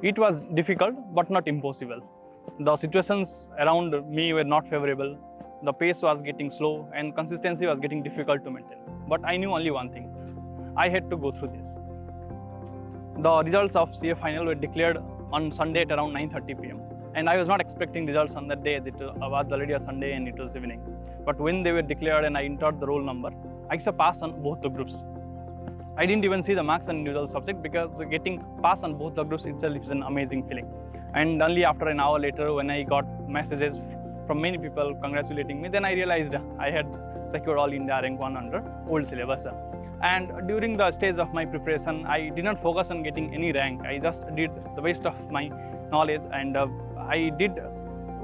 It was difficult but not impossible. The situations around me were not favorable. The pace was getting slow and consistency was getting difficult to maintain. But I knew only one thing: I had to go through this. The results of CA final were declared on Sunday at around 9:30 p.m. And I was not expecting results on that day, as it was already a Sunday and it was evening. But when they were declared and I entered the roll number, I saw pass on both the groups. I didn't even see the marks on individual subject, because getting pass on both the groups itself is an amazing feeling. And only after an hour later, when I got messages from many people congratulating me, then I realized I had secured All India Rank 1 under old syllabus. And during the stage of my preparation, I did not focus on getting any rank. I just did the best of my knowledge, and I did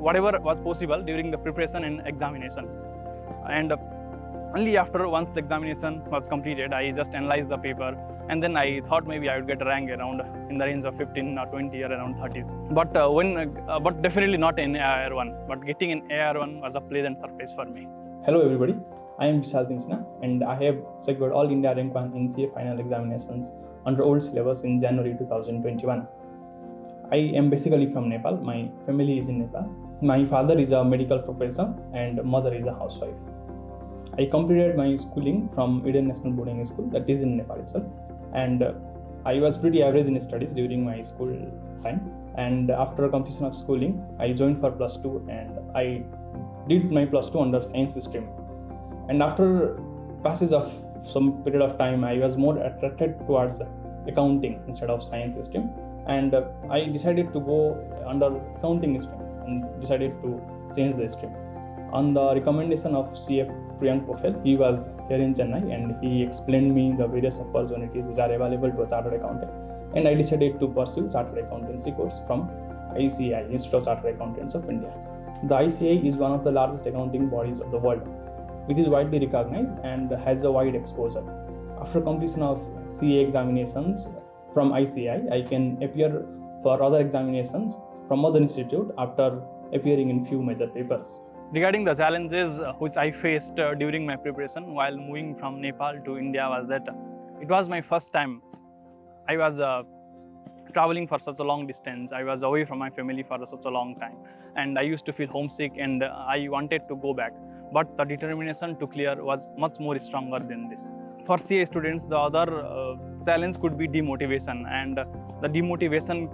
whatever was possible during the preparation and examination. And only after once the examination was completed, I just analyzed the paper, and then I thought maybe I would get a rank around in the range of 15 or 20 or around 30s. But definitely not in AIR1. But getting an AIR1 was a pleasant surprise for me. Hello everybody, I am Vishal Timsna, and I have secured All India Rank 1 in CA final examinations under old syllabus in January 2021. I am basically from Nepal. My family is in Nepal. My father is a medical professor and mother is a housewife. I completed my schooling from Eden National Boarding School, that is in Nepal itself, and I was pretty average in studies during my school time. And after completion of schooling, I joined for plus 2 and I did my plus 2 under science stream. And after passage of some period of time, I was more attracted towards accounting instead of science stream, and I decided to go under accounting stream and decided to change the stream. On the recommendation of CF Priyank Pokhel, he was here in Chennai and he explained me the various opportunities which are available to a chartered accountant, and I decided to pursue chartered accountancy course from ICAI, Institute of Chartered Accountants of India. The ICAI is one of the largest accounting bodies of the world. It is widely recognized and has a wide exposure. After completion of CA examinations from ICAI, I can appear for other examinations from other institute after appearing in few major papers. Regarding the challenges which I faced during my preparation while moving from Nepal to India was that it was my first time. I was traveling for such a long distance. I was away from my family for such a long time, and I used to feel homesick and I wanted to go back. But the determination to clear was much more stronger than this. For CA students, the other challenge could be demotivation, and the demotivation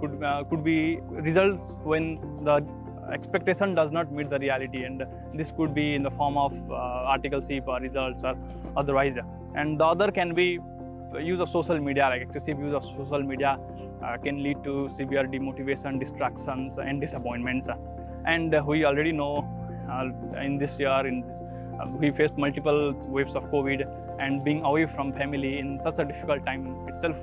could be results when the expectation does not meet the reality, and this could be in the form of article sheet or results or otherwise. And the other can be use of social media, like excessive use of social media can lead to severe demotivation, distractions and disappointments. And we already know in this year we faced multiple waves of COVID, and being away from family in such a difficult time itself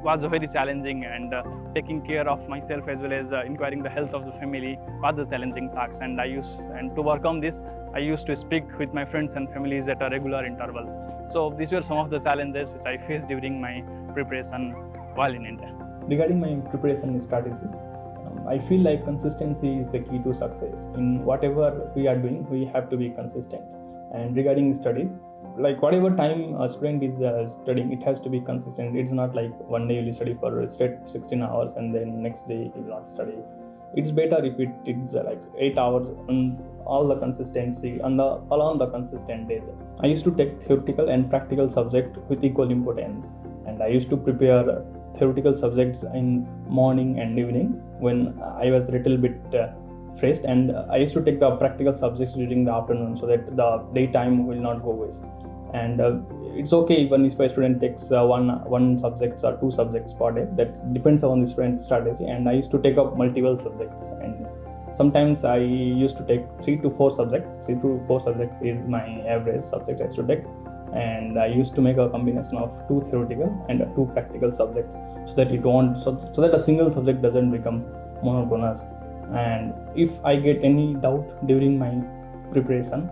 was very challenging, and taking care of myself as well as inquiring the health of the family was a challenging task. And to overcome this, I used to speak with my friends and families at a regular interval. So these were some of the challenges which I faced during my preparation while in India. Regarding my preparation strategy, I feel like consistency is the key to success. In whatever we are doing, we have to be consistent. And regarding studies, like whatever time a student is studying, it has to be consistent. It's not like one day you will study for straight 16 hours and then next day you will not study. It's better if it is like 8 hours on all the consistency along the consistent days. I used to take theoretical and practical subject with equal importance, and I used to prepare theoretical subjects in morning and evening when I was a little bit fresh, and I used to take the practical subjects during the afternoon so that the daytime will not go waste. And it's okay even if a student takes one subject or two subjects per day. That depends on the student's strategy. And I used to take up multiple subjects, and sometimes I used to take 3 to 4 subjects. 3 to 4 subjects is my average subject I used to take, and I used to make a combination of 2 theoretical and 2 practical subjects so that so that a single subject doesn't become monotonous. And if I get any doubt during my preparation,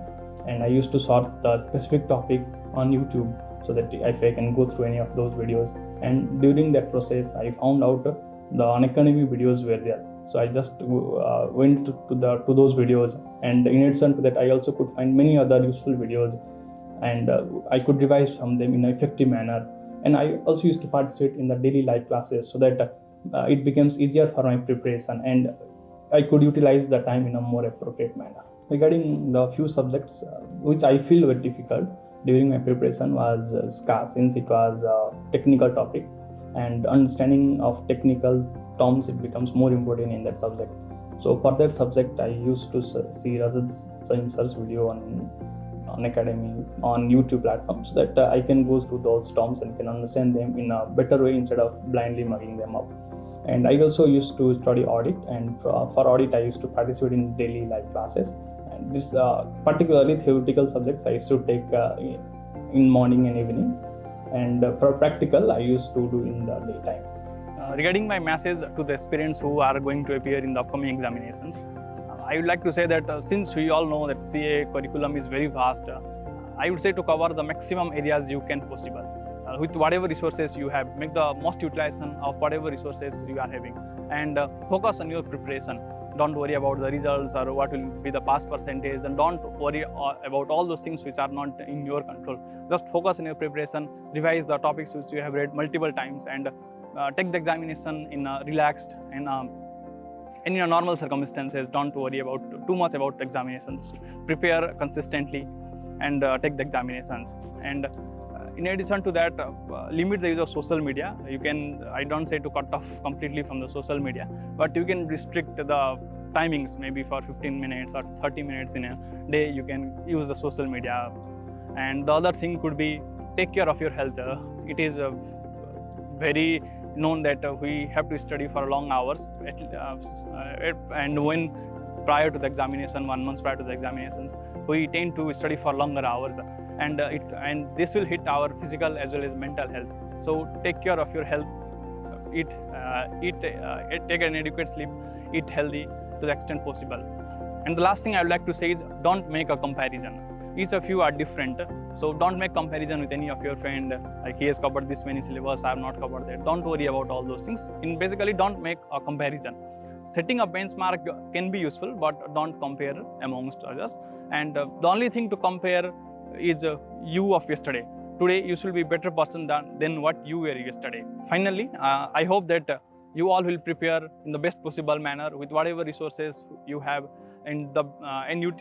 and I used to sort the specific topic on YouTube so that if I can go through any of those videos. And during that process, I found out the Unacademy videos were there. So I just went to those videos, and in addition to that, I also could find many other useful videos, and I could revise from them in an effective manner. And I also used to participate in the daily live classes so that it becomes easier for my preparation, and I could utilize the time in a more appropriate manner. Regarding the few subjects which I feel were difficult during my preparation was SCA, since it was a technical topic, and understanding of technical terms, it becomes more important in that subject. So for that subject, I used to see Rajat Jain sir's video on Academy, on YouTube platforms, so that I can go through those terms and can understand them in a better way instead of blindly mugging them up. And I also used to study audit, and for audit I used to participate in daily live classes. And this particularly theoretical subjects I used to take in morning and evening, and for practical I used to do in the daytime. Regarding my message to the aspirants who are going to appear in the upcoming examinations, I would like to say that since we all know that CA curriculum is very vast, I would say to cover the maximum areas you can possible. With whatever resources you have, make the most utilization of whatever resources you are having, and focus on your preparation. Don't worry about the results or what will be the pass percentage, and don't worry about all those things which are not in your control. Just focus on your preparation, revise the topics which you have read multiple times, and take the examination in a relaxed and in your normal circumstances. Don't worry about too much about examinations. Prepare consistently and take the examinations. And in addition to that, limit the use of social media. You can, I don't say to cut off completely from the social media, but you can restrict the timings, maybe for 15 minutes or 30 minutes in a day you can use the social media. And the other thing could be take care of your health. It is very known that we have to study for long hours, and when prior to the examination, 1 month prior to the examinations, we tend to study for longer hours, and this will hit our physical as well as mental health. So take care of your health, take an adequate sleep, eat healthy to the extent possible. And the last thing I would like to say is don't make a comparison. Each of you are different, so don't make comparison with any of your friend, like he has covered this many syllabus, I have not covered that. Don't worry about all those things. Basically, don't make a comparison. Setting a benchmark can be useful, but don't compare amongst others. And the only thing to compare is you of yesterday. Today, you should be a better person than what you were yesterday. Finally, I hope that you all will prepare in the best possible manner with whatever resources you have, and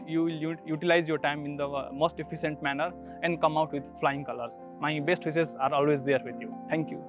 you will utilize your time in the most efficient manner and come out with flying colors. My best wishes are always there with you. Thank you.